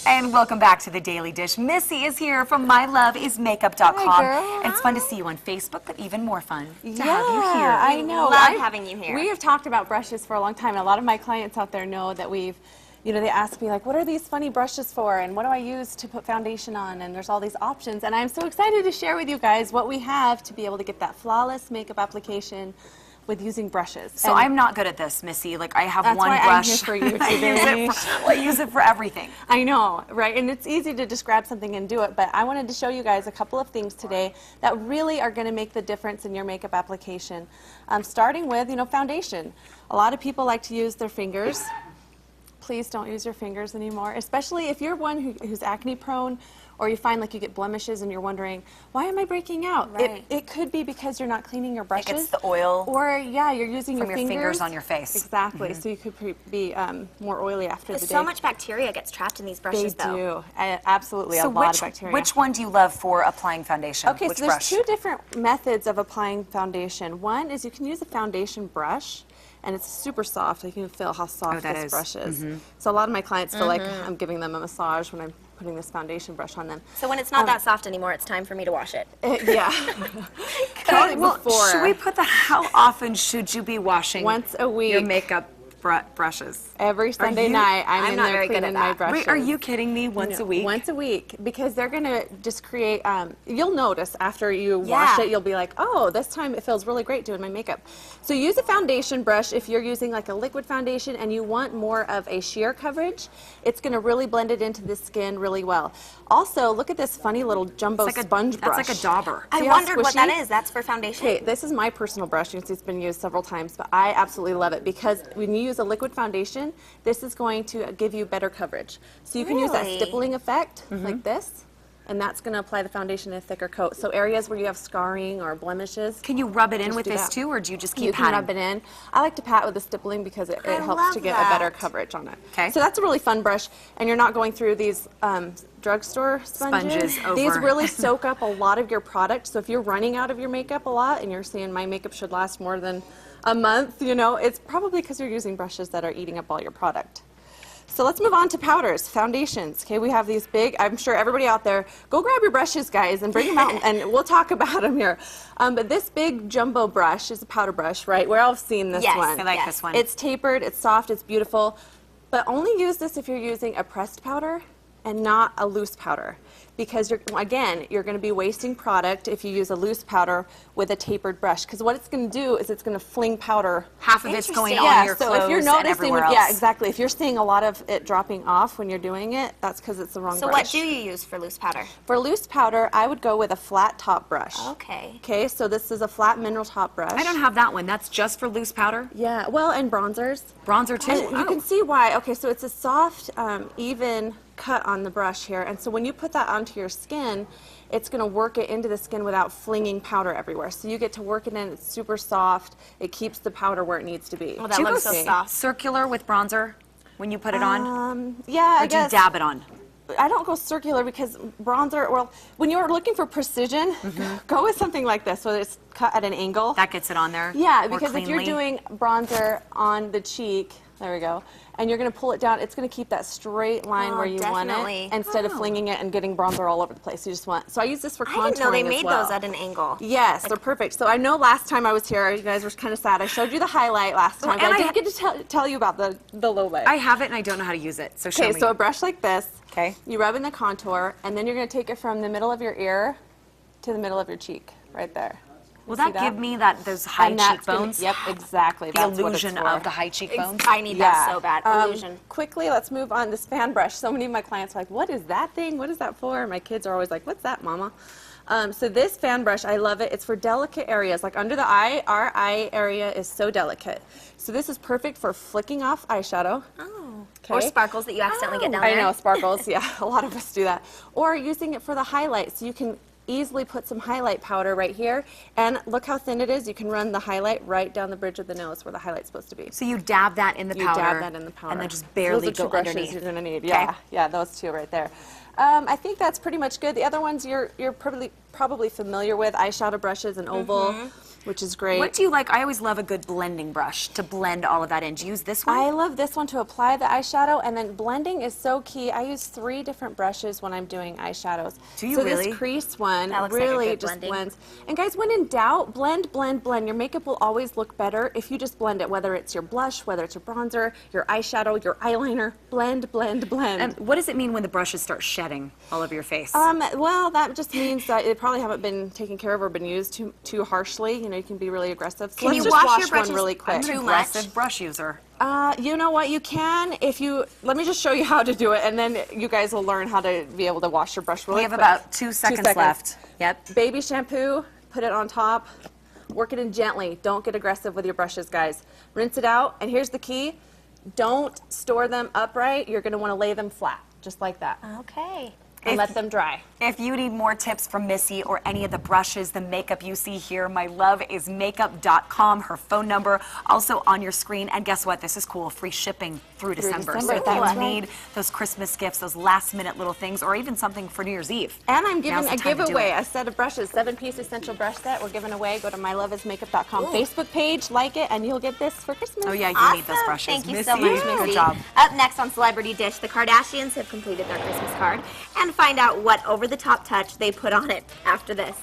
And welcome back to the Daily Dish. Missy is here from myloveismakeup.com. Hi, girl. And it's fun to see you on Facebook, but even more fun to Yeah, have you here. I know. Love having you here. We have talked about brushes for a long time, and a lot of my clients out there know that we've, you know, they ask me, like, what are these funny brushes for, and what do I use to put foundation on, and there's all these options, and I'm so excited to share with you guys what we have to be able to get that flawless makeup application with using brushes. So I'm not good at this, Missy. Like, I have That's one why brush. I'm here for you today. I use it for everything. I know, right? And it's easy to just grab something and do it, but I wanted to show you guys a couple of things today that really are going to make the difference in your makeup application. Starting with, you know, foundation. A lot of people like to use their fingers. Please don't use your fingers anymore, especially if you're one who's acne prone, or you find like you get blemishes and you're wondering, why am I breaking out? Right. It could be because you're not cleaning your brushes. Like it's the oil. Or, yeah, you're using from your fingers on your face. Exactly. So you could be more oily after the day. So much bacteria gets trapped in these brushes, They though. do. Absolutely, a lot of bacteria. Which one do you love for applying foundation? Okay, Which so there's brush? two different methods of applying foundation. One is you can use a foundation brush, and it's super soft. You can feel how soft this brush is. So a lot of my clients feel like I'm giving them a massage when I'm putting this foundation brush on them. So when it's not that soft anymore, it's time for me to wash it. Yeah. Well, should we put that? How often should you be washing Once a week. your makeup brushes? Every Sunday night, I'm in not there very good cleaning at my that. brushes. Wait, are you kidding me? Once a week? Once a week, because they're going to just create, you'll notice after you wash it, you'll be like, oh, this time it feels really great doing my makeup. So use a foundation brush if you're using like a liquid foundation and you want more of a sheer coverage. It's going to really blend it into the skin really well. Also, look at this funny little jumbo sponge brush. That's like a dauber. I See how wondered what that squishy? is. That's for foundation? Okay, this is my personal brush. You can see it's been used several times, but I absolutely love it because when you use a liquid foundation, this is going to give you better coverage. So you can use that Really? stippling effect like this, and that's going to apply the foundation in a thicker coat. So areas where you have scarring or blemishes, Can you rub it in Just with do this that. too, or do you just keep you can patting? rub it in. I like to pat with the stippling because it I helps love to get a better that. coverage on it. Okay. So that's a really fun brush, and you're not going through these drugstore sponges. Sponges These over. really soak up a lot of your product. So if you're running out of your makeup a lot and you're saying my makeup should last more than a month, you know, it's probably because you're using brushes that are eating up all your product. So let's move on to powders, foundations. Okay, we have these big, I'm sure everybody out there, go grab your brushes, guys, and bring them out, and we'll talk about them here. But this big jumbo brush is a powder brush, right? We're all seen this Yes, one. I like this one. It's tapered, it's soft, it's beautiful, but only use this if you're using a pressed powder and not a loose powder. Because you're going to be wasting product if you use a loose powder with a tapered brush. Because what it's going to do is it's going to fling powder. Half of it's going Interesting. on Yeah, your so clothes if you're and noticing, everywhere yeah, else. exactly. If you're seeing a lot of it dropping off when you're doing it, that's because it's the wrong So brush. what do you use for loose powder? For loose powder, I would go with a flat top brush. Okay. Okay, so this is a flat mineral top brush. I don't have that one. That's just for loose powder? Yeah, well, and bronzers. Bronzer too? And you can see why. Okay, so it's a soft, even cut on the brush here, and so when you put that onto your skin, it's going to work it into the skin without flinging powder everywhere. So you get to work it in. It's super soft. It keeps the powder where it needs to be. Oh, that Do you looks go so soft. circular with bronzer when you put it on? Yeah, I Or do you guess. dab it on? I don't go circular because bronzer, well, when you're looking for precision, go with something like this, so it's cut at an angle. That gets it on there? Yeah, more because if you're cleanly? doing bronzer on the cheek, there we go, and you're going to pull it down, it's going to keep that straight line Oh, where you want definitely. it, instead of flinging it and getting bronzer all over the place. You just want, so I use this for contouring I didn't know they as made well. those at an angle. Yes, they're perfect. So I know last time I was here, you guys were kind of sad. I showed you the highlight last time, and but I I didn't get to tell you about the low light. I have it and I don't know how to use it, so show Okay, me. so a brush like this. Okay. You rub in the contour, and then you're going to take it from the middle of your ear to the middle of your cheek, right there. Will You see that give me those high And that's gonna- cheekbones? Yep, exactly. The That's what it's illusion for. of the high cheekbones? I need that so bad. Illusion. Quickly, let's move on. This fan brush. So many of my clients are like, what is that thing? What is that for? My kids are always like, what's that, mama? So this fan brush, I love it. It's for delicate areas. Like under the eye, our eye area is so delicate. So this is perfect for flicking off eyeshadow. Oh. Okay. Or sparkles that you accidentally get down I there. know, sparkles. Yeah, a lot of us do that. Or using it for the highlight. So you can easily put some highlight powder right here. And look how thin it is. You can run the highlight right down the bridge of the nose where the highlight's supposed to be. So you dab that in the You powder. dab that in the powder. And then just barely those are two go brushes underneath. you're going to need. Okay. Yeah, yeah, those two right there. I think that's pretty much good. The other ones you're probably familiar with, eyeshadow brushes, an oval. which is great. What do you like? I always love a good blending brush to blend all of that in. Do you use this one? I love this one to apply the eyeshadow, and then blending is so key. I use 3 different brushes when I'm doing eyeshadows. Do you so really? This crease one That looks like a really good just blending. blends. And guys, when in doubt, blend, blend, blend. Your makeup will always look better if you just blend it, whether it's your blush, whether it's your bronzer, your eyeshadow, your eyeliner. Blend, blend, blend. And what does it mean when the brushes start shedding all over your face? Well, that just means that it probably haven't been taken care of or been used too harshly. You know, you can be really aggressive. So Can let's you just wash wash your brushes one really quick. I'm an too aggressive much? brush user. You know what? You can if you. Let me just show you how to do it, and then you guys will learn how to be able to wash your brush really We have quick. about 2 seconds left. Yep. Baby shampoo, put it on top, work it in gently. Don't get aggressive with your brushes, guys. Rinse it out, and here's the key. Don't store them upright. You're going to want to lay them flat, just like that, Okay. and let them dry. If you need more tips from Missy or any of the brushes, the makeup you see here, my love is makeup.com, her phone number also on your screen. And guess what? This is cool. Free shipping through December. So December, if that's you right. need those Christmas gifts, those last minute little things, or even something for New Year's Eve. And I'm giving Now's the a time to do giveaway, it. a set of brushes, 7-piece essential brush set. We're giving away. Go to myloveismakeup.com Facebook page, like it, and you'll get this for Christmas. Oh yeah, you Awesome. need those brushes. Thank you Missy, so much, Missy. good job. Up next on Celebrity Dish, the Kardashians have completed their Christmas card and find out what over-the-top touch they put on it after this.